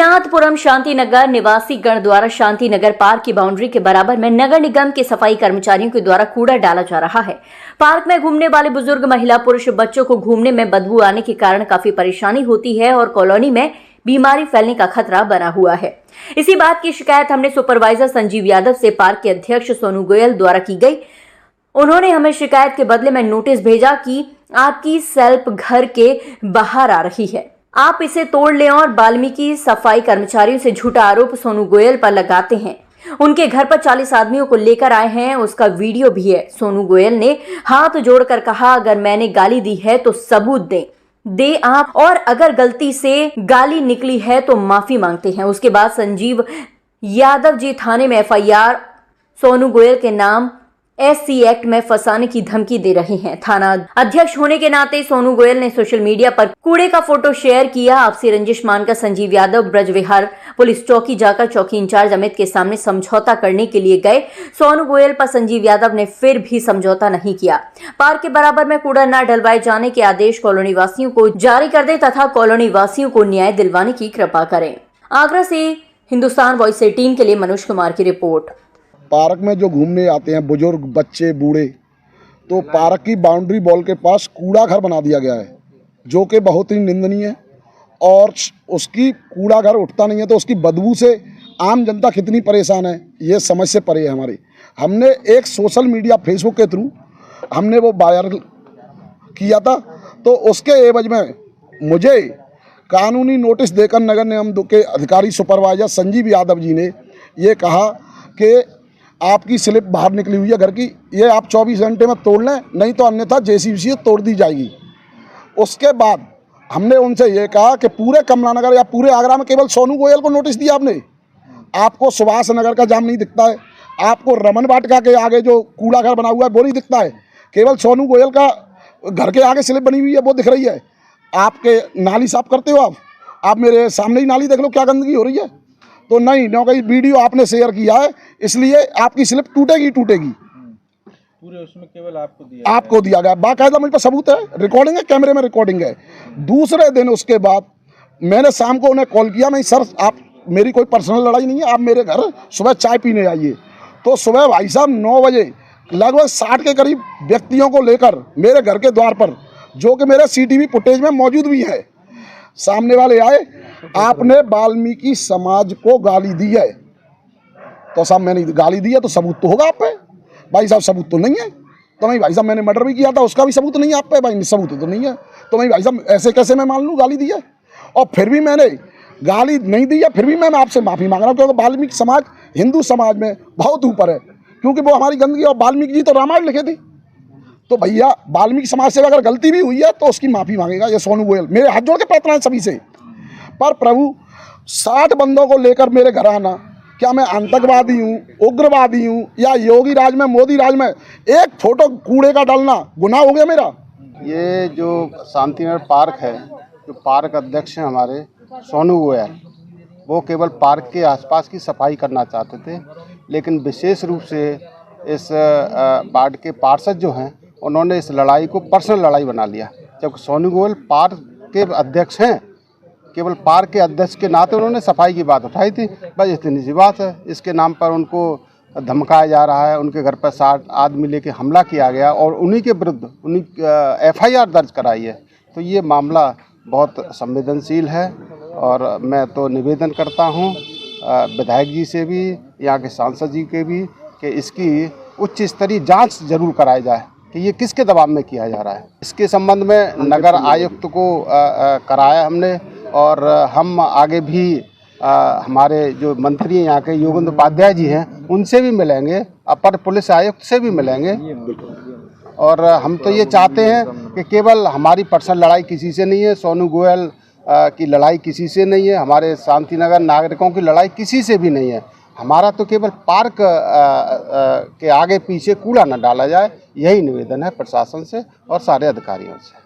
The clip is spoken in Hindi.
त्रिनाथपुरम शांतिनगर निवासी गण द्वारा शांतिनगर पार्क की बाउंड्री के बराबर में नगर निगम के सफाई कर्मचारियों के द्वारा कूड़ा डाला जा रहा है। पार्क में घूमने वाले बुजुर्ग, महिला, पुरुष, बच्चों को घूमने में बदबू आने के कारण काफी परेशानी होती है और कॉलोनी में बीमारी फैलने का खतरा बना हुआ है। इसी बात की शिकायत हमने सुपरवाइजर संजीव यादव से पार्क के अध्यक्ष सोनू गोयल द्वारा की गई। उन्होंने हमें शिकायत के बदले में नोटिस भेजा कि आपकी सेल्फ घर के बाहर आ रही है, आप इसे तोड़ लें और वाल्मीकि सफाई कर्मचारियों से झूठा आरोप सोनू गोयल पर लगाते हैं। उनके घर पर 40 आदमियों को लेकर आए हैं, उसका वीडियो भी है। सोनू गोयल ने हाथ जोड़कर कहा, अगर मैंने गाली दी है तो सबूत दे आप, और अगर गलती से गाली निकली है तो माफी मांगते हैं। उसके बाद संजीव यादव जी थाने में FIR सोनू गोयल के नाम SC एक्ट में फंसाने की धमकी दे रहे हैं। थाना अध्यक्ष होने के नाते सोनू गोयल ने सोशल मीडिया पर कूड़े का फोटो शेयर किया। आपसी रंजिश मानकर संजीव यादव ब्रजविहार पुलिस चौकी जाकर चौकी इंचार्ज अमित के सामने समझौता करने के लिए गए। सोनू गोयल पर संजीव यादव ने फिर भी समझौता नहीं किया। पार्क के बराबर में कूड़ा न डलवाए जाने के आदेश कॉलोनी वासियों को जारी कर दें तथा कॉलोनी वासियों को न्याय दिलवाने की कृपा करें। आगरा से हिंदुस्तान वॉइस 18 के लिए मनोज कुमार की रिपोर्ट। पार्क में जो घूमने आते हैं बुजुर्ग, बच्चे, बूढ़े, तो पार्क की बाउंड्री वॉल के पास कूड़ा घर बना दिया गया है, जो कि बहुत ही निंदनीय है। और उसकी कूड़ा घर उठता नहीं है तो उसकी बदबू से आम जनता कितनी परेशान है, ये समझ से परे है हमारी। हमने एक सोशल मीडिया फेसबुक के थ्रू हमने वो वायरल किया था, तो उसके एवज में मुझे कानूनी नोटिस देकर नगर निगम के अधिकारी सुपरवाइजर संजीव यादव जी ने ये कहा कि आपकी स्लिप बाहर निकली हुई है घर की, ये आप 24 घंटे में तोड़ लें, नहीं तो अन्यथा JCB से तोड़ दी जाएगी। उसके बाद हमने उनसे ये कहा कि पूरे कमला नगर या पूरे आगरा में केवल सोनू गोयल को नोटिस दिया आपने, आपको सुभाष नगर का जाम नहीं दिखता है, आपको रमन वाटिका के आगे जो कूड़ा घर बना हुआ है वो नहीं दिखता है, केवल सोनू गोयल का घर के आगे स्लिप बनी हुई है वो दिख रही है। आपके नाली साफ करते हो आप मेरे सामने ही नाली देख लो क्या गंदगी हो रही है। तो नहीं, क्योंकि वीडियो आपने शेयर किया है इसलिए आपकी स्लिप टूटेगी। पूरे उसमें केवल आपको दिया गया, बाकायदा मुझ पर सबूत है, रिकॉर्डिंग है, कैमरे में रिकॉर्डिंग है। दूसरे दिन उसके बाद मैंने शाम को उन्हें कॉल किया, मैं सर आप मेरी कोई पर्सनल लड़ाई नहीं है, आप मेरे घर सुबह चाय पीने आइए। तो सुबह भाई साहब 9 बजे लगभग 60 के करीब व्यक्तियों को लेकर मेरे घर के द्वार पर, जो कि मेरे CTV फुटेज में मौजूद भी है, सामने वाले आए, आपने वाल्मीकि समाज को गाली दी है। तो साहब मैंने गाली दी है तो सबूत तो होगा आप पे। भाई साहब सबूत तो नहीं है। तो नहीं भाई साहब मैंने मर्डर भी किया था, उसका भी सबूत नहीं है आप पे। भाई सबूत तो नहीं है, तो नहीं भाई साहब ऐसे कैसे मैं मान लूँ गाली दी है। और फिर भी मैंने गाली नहीं दी है, फिर भी मैं आपसे माफ़ी मांग रहा हूँ, क्योंकि वाल्मीकि समाज हिंदू समाज में बहुत ऊपर है, क्योंकि वो हमारी गंदगी, और वाल्मीकि जी तो रामायण लिखे थी। तो भैया वाल्मीकि समाज से अगर गलती भी हुई है तो उसकी माफ़ी मांगेगा ये सोनू गोयल। मेरे हाथ जोड़ के प्रार्थना है सभी से। पर प्रभु 60 बंदों को लेकर मेरे घर आना, क्या मैं आतंकवादी हूँ, उग्रवादी हूँ, या योगी राज में, मोदी राज में एक फोटो कूड़े का डालना गुनाह हो गया मेरा। ये जो शांतिनगर पार्क है, जो पार्क अध्यक्ष हैं हमारे सोनू गोयल, वो केवल पार्क के आसपास की सफाई करना चाहते थे, लेकिन विशेष रूप से इस वार्ड के पार्षद जो हैं उन्होंने इस लड़ाई को पर्सनल लड़ाई बना लिया। जब सोनू गोयल पार्क के अध्यक्ष हैं, केवल पार्क के अध्यक्ष के नाते उन्होंने सफाई की बात उठाई थी, बस इतनी सी बात है। इसके नाम पर उनको धमकाया जा रहा है, उनके घर पर 60 आदमी लेके हमला किया गया और उन्हीं के विरुद्ध FIR दर्ज कराई है। तो ये मामला बहुत संवेदनशील है और मैं तो निवेदन करता हूँ विधायक जी से भी, यहाँ के सांसद जी के भी, कि इसकी उच्च स्तरीय जांच जरूर कराई जाए कि ये किसके दबाव में किया जा रहा है। इसके संबंध में नगर आयुक्त को कराया हमने, और हम आगे भी हमारे जो मंत्री यहाँ के योगेंद्र उपाध्याय जी हैं उनसे भी मिलेंगे, अपर पुलिस आयुक्त से भी मिलेंगे। और हम तो ये चाहते हैं कि केवल हमारी पर्सनल लड़ाई किसी से नहीं है, सोनू गोयल की लड़ाई किसी से नहीं है, हमारे शांतिनगर नागरिकों की लड़ाई किसी से भी नहीं है। हमारा तो केवल पार्क के आगे पीछे कूड़ा न डाला जाए, यही निवेदन है प्रशासन से और सारे अधिकारियों से।